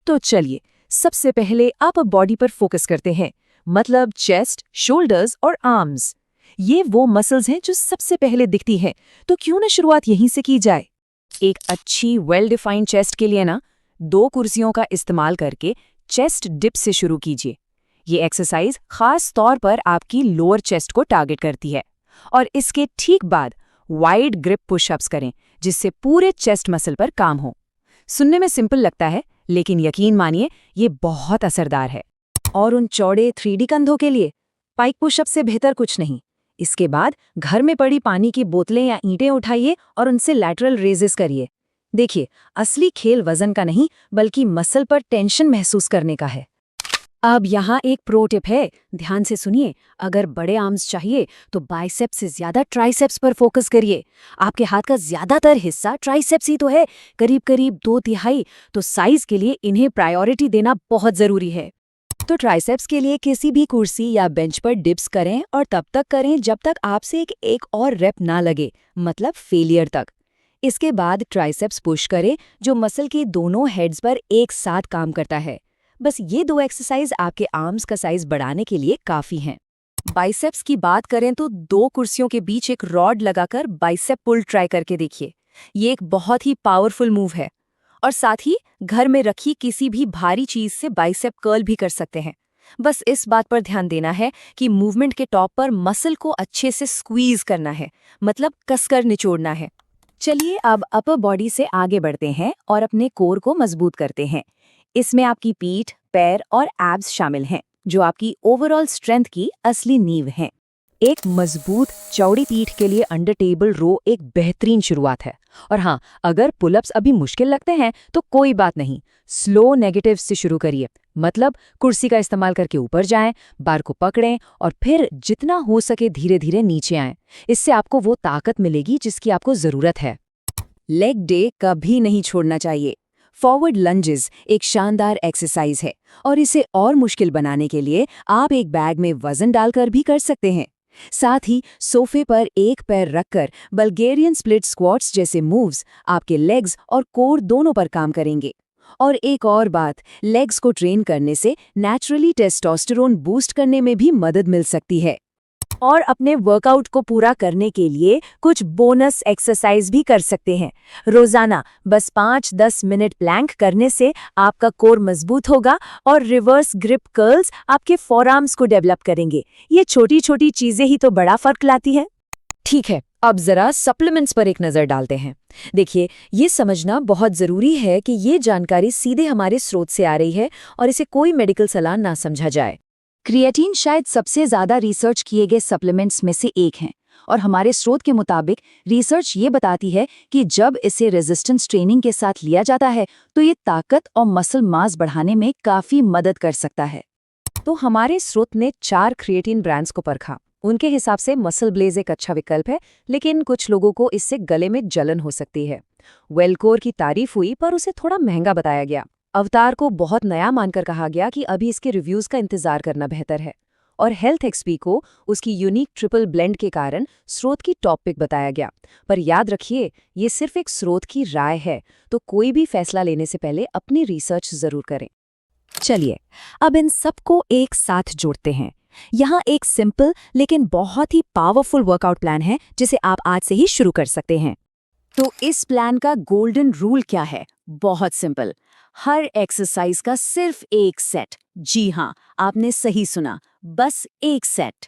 तो चलिए, सबसे पहले आप बॉडी पर फोकस करते हैं, मतलब चेस्ट, शोल्डर्स और आर्म्स। ये वो मसल्स हैं जो सबसे पहले दिखती हैं, तो क्यों ना शुरुआत यहीं से की जाए। एक अच्छी वेल डिफाइंड चेस्ट के लिए ना 2 कुर्सियों का इस्तेमाल करके चेस्ट डिप से शुरू कीजिए। ये एक्सरसाइज खास तौर पर आपकी लोअर चेस्ट को टारगेट करती है। और इसके ठीक बाद वाइड ग्रिप पुशअप्स करें, जिससे पूरे चेस्ट मसल पर काम हो। सुनने में सिंपल लगता है, लेकिन यकीन मानिए ये बहुत असरदार है। और उन चौड़े 3D कंधों के लिए पाइक पुशअप से बेहतर कुछ नहीं। इसके बाद घर में पड़ी पानी की बोतलें या ईंटें उठाइए और उनसे लैटरल रेजेस करिए। देखिए, असली खेल वजन का नहीं, बल्कि मसल पर टेंशन महसूस करने का है। अब यहाँ एक प्रो टिप है, ध्यान से सुनिए। अगर बड़े आर्म्स चाहिए तो बाइसेप्स से ज्यादा ट्राइसेप्स पर फोकस करिए। आपके हाथ का ज्यादातर हिस्सा ट्राइसेप्स ही तो है, करीब करीब 2/3, तो साइज के लिए इन्हें प्रायोरिटी देना बहुत जरूरी है। तो ट्राइसेप्स के लिए किसी भी कुर्सी या बेंच पर डिप्स करें और तब तक करें जब तक आपसे एक और रेप ना लगे, मतलब फेलियर तक। इसके बाद ट्राइसेप्स पुश करें, जो मसल के दोनों हेड्स पर एक साथ काम करता है। बस ये 2 एक्सरसाइज आपके आर्म्स का साइज बढ़ाने के लिए काफी हैं। बाइसेप्स की बात करें तो 2 कुर्सियों के बीच एक रॉड लगाकर बाइसेप पुल ट्राई करके देखिए। ये एक बहुत ही पावरफुल मूव है। और साथ ही घर में रखी किसी भी भारी चीज से बाइसेप कर्ल भी कर सकते हैं। बस इस बात पर ध्यान देना है कि मूवमेंट के टॉप पर मसल को अच्छे से स्क्वीज करना है, मतलब कसकर निचोड़ना है। चलिए अब अपर बॉडी से आगे बढ़ते हैं और अपने कोर को मजबूत करते हैं। इसमें आपकी पीठ, पैर और एब्स शामिल हैं, जो आपकी ओवरऑल स्ट्रेंथ की असली नींव हैं। एक मजबूत चौड़ी पीठ के लिए अंडर टेबल रो एक बेहतरीन शुरुआत है। और हाँ, अगर पुलअप्स अभी मुश्किल लगते हैं तो कोई बात नहीं, स्लो नेगेटिव से शुरू करिए। मतलब कुर्सी का इस्तेमाल करके ऊपर जाएं, बार को पकड़ें और फिर जितना हो सके धीरे धीरे नीचे आएं। इससे आपको वो ताकत मिलेगी जिसकी आपको जरूरत है। लेग डे कभी नहीं छोड़ना चाहिए। फॉरवर्ड लंजेस एक शानदार एक्सरसाइज है और इसे और मुश्किल बनाने के लिए आप एक बैग में वजन डालकर भी कर सकते हैं। साथ ही सोफे पर एक पैर रखकर बल्गेरियन स्प्लिट स्क्वाट्स जैसे मूव्स आपके लेग्स और कोर दोनों पर काम करेंगे। और एक और बात, लेग्स को ट्रेन करने से नेचुरली टेस्टोस्टेरोन बूस्ट करने में भी मदद मिल सकती है। और अपने वर्कआउट को पूरा करने के लिए कुछ बोनस एक्सरसाइज भी कर सकते हैं। रोजाना बस 5-10 मिनट प्लैंक करने से आपका कोर मजबूत होगा और रिवर्स ग्रिप कर्ल्स आपके फोरआर्म्स को डेवलप करेंगे। ये छोटी छोटी चीजें ही तो बड़ा फर्क लाती हैं। ठीक है, अब जरा सप्लीमेंट्स पर एक नजर डालते हैं। देखिए, ये समझना बहुत जरूरी है कि ये जानकारी सीधे हमारे स्रोत से आ रही है और इसे कोई मेडिकल सलाह ना समझा जाए। क्रिएटिन शायद सबसे ज्यादा रिसर्च किए गए सप्लीमेंट्स में से एक हैं और हमारे स्रोत के मुताबिक रिसर्च ये बताती है कि जब इसे रेजिस्टेंस ट्रेनिंग के साथ लिया जाता है तो ये ताकत और मसल मास बढ़ाने में काफी मदद कर सकता है। तो हमारे स्रोत ने 4 क्रिएटिन ब्रांड्स को परखा। उनके हिसाब से मसल ब्लेज एक अच्छा विकल्प है, लेकिन कुछ लोगों को इससे गले में जलन हो सकती है। वेलकोर की तारीफ हुई, पर उसे थोड़ा महंगा बताया गया। अवतार को बहुत नया मानकर कहा गया कि अभी इसके रिव्यूज का इंतजार करना बेहतर है। और हेल्थ एक्सपी को उसकी यूनिक ट्रिपल ब्लेंड के कारण स्रोत की टॉप पिक बताया गया। पर याद रखिए, ये सिर्फ एक स्रोत की राय है, तो कोई भी फैसला लेने से पहले अपनी रिसर्च जरूर करें। चलिए, अब इन सबको एक साथ जोड़ते हैं। यहाँ एक सिंपल लेकिन बहुत ही पावरफुल वर्कआउट प्लान है, जिसे आप आज से ही शुरू कर सकते हैं। तो इस प्लान का गोल्डन रूल क्या है? बहुत सिंपल, हर एक्सरसाइज का सिर्फ एक सेट। जी हाँ, आपने सही सुना, बस एक सेट।